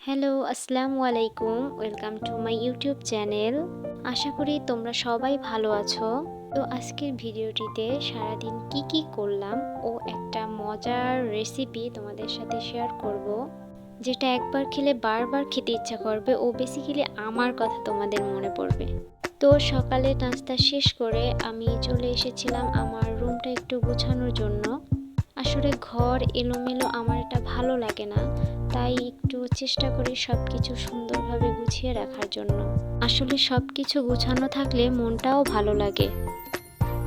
Hello, আসসালামু আলাইকুম। Welcome to my YouTube channel. আশা করি তোমরা সবাই ভালো আছো। তো আজকের ভিডিওটিতে সারাদিন কি করলাম ও একটা মজার রেসিপি তোমাদের সাথে শেয়ার করব, যেটা একবার খেলে বারবার খেতে ইচ্ছা করবে ও বেসিক্যালি আমার কথা তোমাদের মনে পড়বে। তো সকালে নাস্তা শেষ করে আমি চলে এসেছিলাম আমার রুমটা একটু গোছানোর জন্য। আসলে ঘর এলোমেলো আমার এটা ভালো লাগে না, তাই একটু চেষ্টা করি সব কিছু সুন্দরভাবে গুছিয়ে রাখার জন্য। আসলে সব কিছু গুছানো থাকলে মনটাও ভালো লাগে।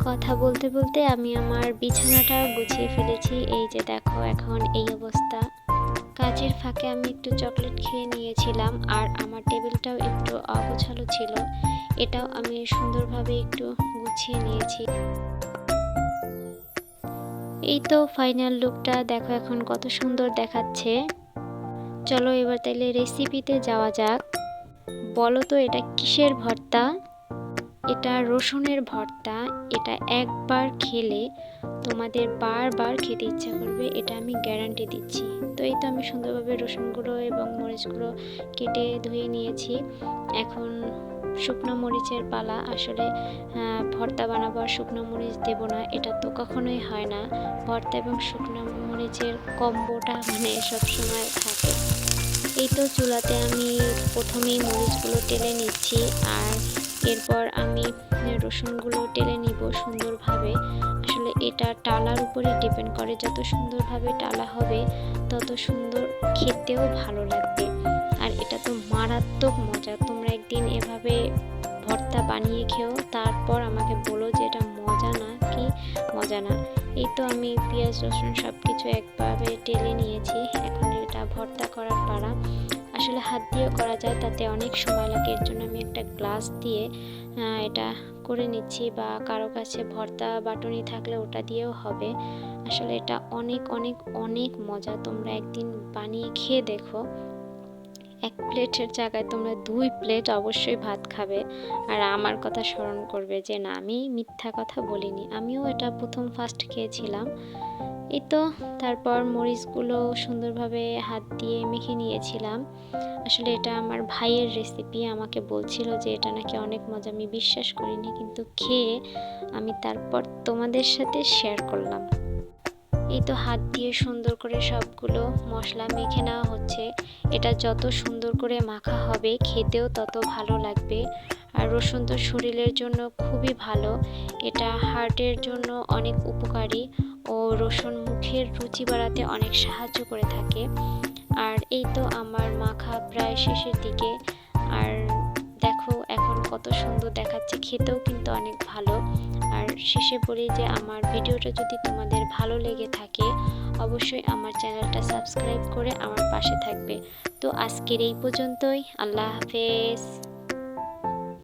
কথা বলতে বলতে আমি আমার বিছানাটা গুছিয়ে ফেলেছি। এই যে দেখো, এখন এই অবস্থা। কাজের ফাঁকে আমি একটু চকলেট খেয়ে নিয়েছিলাম, আর আমার টেবিলটাও একটু অগোছালো ছিল, এটাও আমি সুন্দরভাবে একটু গুছিয়ে নিয়েছি। এই তো ফাইনাল লুকটা দেখো, এখন কত সুন্দর দেখাচ্ছে। চলো এবার তাহলে রেসিপিতে যাওয়া যাক। বলো তো এটা কিসের ভর্তা? এটা রসুনের ভর্তা। এটা একবার খেলে তোমাদের বারবার খেতে ইচ্ছা করবে, এটা আমি গ্যারান্টি দিচ্ছি। তো এই তো আমি সুন্দরভাবে রসুনগুলো এবং মরিচগুলো কেটে ধুয়ে নিয়েছি। এখন শুকনো মরিচের পালা। আসলে ভর্তা বানাবো আর শুকনো মরিচ দেবো না, এটা তো কখনোই হয় না। ভর্তা এবং শুকনো মরিচের কম্বোটা সবসময় থাকে। এই তো চুলাতে আমি প্রথমেই মরিচগুলো টেলে নিচ্ছি, আর এরপর আমি রসুনগুলো টেলে নিব সুন্দরভাবে। আসলে এটা টালার উপরে ডিপেন্ড করে, যত সুন্দরভাবে টালা হবে তত সুন্দর খেতেও ভালো লাগবে। আর এটা তো মারাত্মক মজা। তোমরা একদিন এভাবে ভর্তা বানিয়ে খেও, তারপর আমাকে বলো যে এটা মজা না কি মজা না। এই তো আমি পেঁয়াজ রসুন সব কিছু একভাবে টেলে নিয়েছি। এখন এটা ভর্তা করার পালা। আসলে হাত দিয়েও করা যায়, তাতে অনেক সময় লাগে। এর জন্য আমি একটা গ্লাস দিয়ে এটা করে নিচ্ছি, বা কারো কাছে ভর্তা বাটুনি থাকলে ওটা দিয়েও হবে। আসলে এটা অনেক অনেক অনেক মজা। তোমরা একদিন বানিয়ে খেয়ে দেখো। এক প্লেটের জায়গায় তোমরা 2 প্লেট অবশ্যই ভাত খাবে, আর আমার কথা স্মরণ করবে যে না, আমি মিথ্যা কথা বলিনি, আমিও এটা ফার্স্ট খেয়েছিলাম। এই তো তারপর মরিচগুলো সুন্দরভাবে হাত দিয়ে মেখে নিয়েছিলাম। আসলে এটা আমার ভাইয়ের রেসিপি, আমাকে বলছিল যে এটা নাকি অনেক মজা। আমি বিশ্বাস করিনি, কিন্তু খেয়ে আমি তারপর তোমাদের সাথে শেয়ার করলাম। এই তো হাত দিয়ে সুন্দর করে সবগুলো মশলা মেখে নেওয়া হচ্ছে। এটা যত সুন্দর করে মাখা হবে খেতেও তত ভালো লাগবে। আর রসুন তো শরীরের জন্য খুবই ভালো, এটা হার্টের জন্য অনেক উপকারী, ও রসুন মুখের রুচি বাড়াতে অনেক সাহায্য করে থাকে। আর এই তো আমার মাখা প্রায় শেষের দিকে। আর দেখো এখন কত সুন্দর দেখাচ্ছে, খেতেও কিন্তু অনেক ভালো। আর শেষে বলি যে আমার ভিডিওটা যদি তোমাদের ভালো লেগে থাকে, অবশ্যই আমার চ্যানেলটা সাবস্ক্রাইব করে আমার পাশে থাকবে। তো আজকের এই পর্যন্তই। আল্লাহ হাফেজ।